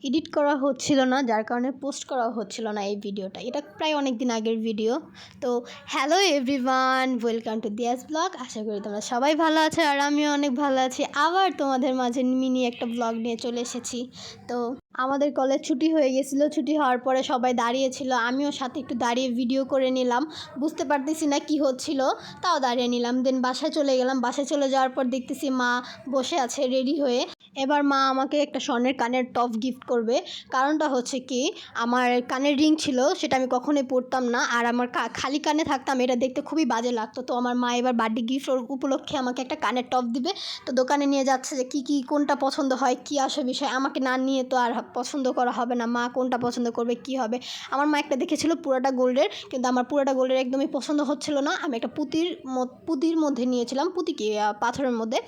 Edit করা হচ্ছিল না, যার কারণে পোস্ট করা হচ্ছিল না এই ভিডিওটা। এটা প্রায় অনেক দিন আগের ভিডিও। তো hello everyone, welcome to Diya's blog. আশা করি তোমরা সবাই ভালো আছো আর আমিও অনেক ভালো আছি। আবার তোমাদের মাঝে মিনি একটা ব্লগ নিয়ে চলে এসেছি। তো আমাদের কলেজ ছুটি হয়ে গেছিলো, ছুটি হওয়ার পরে সবাই দাঁড়িয়েছিল, আমিও সাথে একটু দাঁড়িয়ে ভিডিও করে নিলাম। বুঝতে পারতেছি না কি হচ্ছিল, তাও দাঁড়িয়ে নিলাম। দেন বাসায় চলে গেলাম। বাসায় চলে যাওয়ার পর দেখতেছি মা বসে আছে রেডি হয়ে। এবার মা আমাকে একটা স্বর্ণের কানের টপ গিফট করবে। কারণটা হচ্ছে কি, আমার কানের রিং ছিল, সেটা আমি কখনোই পরতাম না, আর আমার খালি কানে থাকতাম, এটা দেখতে খুবই বাজে লাগতো। তো আমার মা এবার বার্থডে গিফট উপলক্ষে আমাকে একটা কানের টপ দিবে। তো দোকানে নিয়ে যাচ্ছে যে কী কোনটা পছন্দ হয়, কী আসে বিষয়। আমাকে না নিয়ে তো আর পছন্দ করা হবে না, মা কোনটা পছন্দ করবে কী হবে। আমার মা একটা দেখেছিল পুরোটা গোল্ডের, কিন্তু আমার পুরোটা গোল্ডের একদমই পছন্দ হচ্ছিল না। আমি একটা পুঁতির মধ্যে নিয়েছিলাম, পুঁতি কি পাথরের মধ্যে।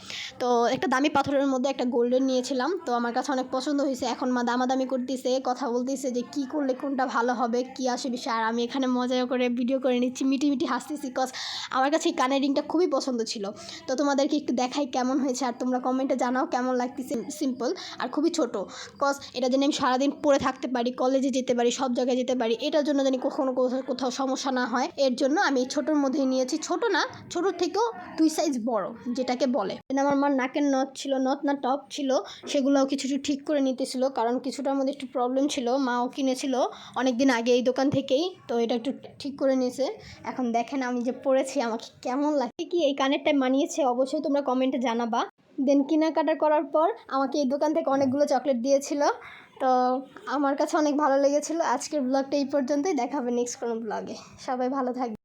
তো একটা দামি পাথরের মধ্যে একটা গোল্ডের নিয়েছিলাম। তো আমার কাছে অনেক পছন্দ হয়েছে। এখন মা দামাদামি করতেছে, কথা বলতেছে যে কী করলে কোনটা ভালো হবে, কী আসে বিষয়। আর আমি এখানে মজা করে ভিডিও করে নিচ্ছি, মিটি হাসতেছি, কজ আমার কাছে এই কানের রিংটা খুবই পছন্দ ছিল। তো তোমাদেরকে একটু দেখাই কেমন হয়েছে, আর তোমরা কমেন্টে জানাও কেমন লাগতেছে। সিম্পল আর খুবই ছোট, কজ এটা জানি আমি সারাদিন পরে থাকতে পারি, কলেজে যেতে পারি, সব জায়গায় যেতে পারি। এটার জন্য জানি কখনো কোথাও সমস্যা না হয়, এর জন্য আমি ছোটোর মধ্যেই নিয়েছি। ছোট না, ছোটোর থেকেও 2 সাইজ বড় যেটাকে বলে। আমার মার নাকের নথ ছিল, নথ না টপ ছিল, সেগুলোও কিছু ঠিক করে নিতেছিল, কারণ কিছুটার মধ্যে একটু প্রবলেম ছিল। মাও কিনেছিল অনেক দিন আগে এই দোকান থেকেই, তো এটা একটু ঠিক করে নিয়েছে। এখন দেখেন আমি যে পরেছি আমাকে কেমন লাগে, কি এই কানেরটা মানিয়েছে অবশ্যই তোমরা কমেন্টে জানাবা। দেন কেনাকাটা করার পর আমাকে এই দোকান থেকে অনেকগুলো চকলেট দিয়েছিল। তো আমার কাছে অনেক ভালো লেগেছিলো। আজকের ব্লগটা এই পর্যন্তই, দেখা হবে নেক্সট কোনো ব্লগে। সবাই ভালো থাকবে।